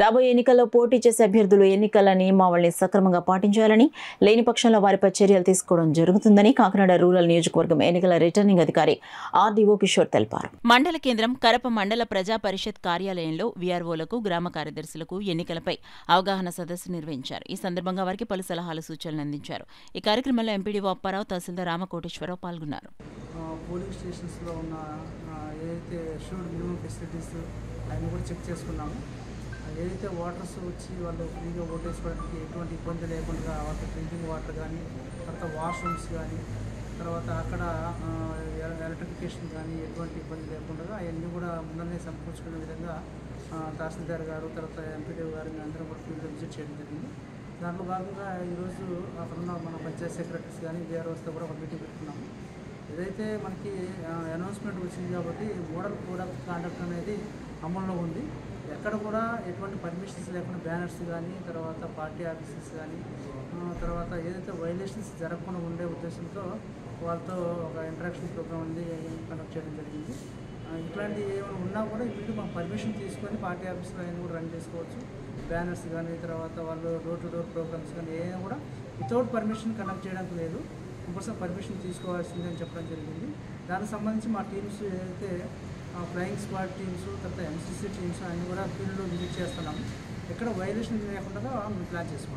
రాబోయే ఎన్నికల్లో పోటీ చేసే అభ్యర్థులు ఎన్నికల నియమావళిని సక్రమంగా పాటించాలని, లేని పక్షంలో వారిపై చర్యలు తీసుకోవడం జరుగుతుందని కాకినాడ రూరల్ నియోజకవర్గం ఎన్నికల రిటర్నింగ్ అధికారి ఆర్డీఓ కిషోర్ తెలిపారు. మండల కేంద్రం కరప మండల ప్రజా పరిషత్ కార్యాలయంలో వీఆర్ఓలకు, గ్రామ కార్యదర్శులకు ఎన్నికలపై అవగాహన సదస్సు నిర్వహించారు. ఈ సందర్భంగా వారికి పలు సలహాలు, సూచనలు అందించారు. ఈ కార్యక్రమంలో ఎంపీడీఓ అప్పారావు, తహసీల్దార్ రామకోటేశ్వరరావు పాల్గొన్నారు. పోలింగ్ స్టేషన్స్లో ఉన్న ఏదైతే అష్యూర్డ్ మినిమం ఫెసిలిటీస్ అన్నీ కూడా చెక్ చేసుకున్నాము. ఏదైతే వాటర్స్ వచ్చి వాళ్ళు ఫ్రీగా ఓటేసుకోవడానికి ఎటువంటి ఇబ్బంది లేకుండా వాళ్ళకి డ్రింకింగ్ వాటర్ కానీ, తర్వాత వాష్రూమ్స్ కానీ, తర్వాత అక్కడ ఎలక్ట్రిఫికేషన్ కానీ ఎటువంటి ఇబ్బంది లేకుండా అవన్నీ కూడా ముందరనే సమకూర్చుకునే విధంగా తహసీల్దార్ గారు, తర్వాత ఎంపీడీఓ గారిని అందరం కూడా ఫీల్డ్ విజిట్ చేయడం జరిగింది. దాంట్లో భాగంగా ఈరోజు అక్కడున్న మన పంచాయత్ సెక్రటరీస్ కానీ వీఆర్ఓస్తో కూడా ఒక మీటింగ్ పెట్టుకున్నాము. ఏదైతే మనకి అనౌన్స్మెంట్ వచ్చింది కాబట్టి మోడల్ కోడ్ ఆఫ్ కాండక్ట్ అనేది అమల్లో ఉంది. ఎక్కడ కూడా ఎటువంటి పర్మిషన్స్ లేకుండా బ్యానర్స్ కానీ, తర్వాత పార్టీ ఆఫీసెస్ కానీ, తర్వాత ఏదైతే వైలేషన్స్ జరగకుండా ఉండే ఉద్దేశంతో వాళ్ళతో ఒక ఇంటరాక్షన్ ప్రోగ్రామ్ అనేది కండక్ట్ చేయడం జరిగింది. ఇట్లాంటివి ఏమైనా ఉన్నా కూడా ఇప్పుడు మనం పర్మిషన్ తీసుకొని పార్టీ ఆఫీస్లో అయినా కూడా రన్ చేసుకోవచ్చు. బ్యానర్స్ కానీ, తర్వాత వాళ్ళు డోర్ టు డోర్ ప్రోగ్రామ్స్ కానీ ఏదైనా కూడా వితౌట్ పర్మిషన్ కండక్ట్ చేయడానికి లేదు. కంపల్సరీ పర్మిషన్ తీసుకోవాల్సిందే అని చెప్పడం జరిగింది. దానికి సంబంధించి మా టీమ్స్ ఏదైతే ఫ్లయింగ్ స్క్వాడ్ టీమ్స్, తర్వాత ఎంసీసీ టీమ్స్ అన్నీ కూడా ఫీల్డ్లో విజిట్ చేస్తున్నాము. ఎక్కడ వైలేషన్ లేకుండా మేము ప్లాన్ చేసుకుంటాం.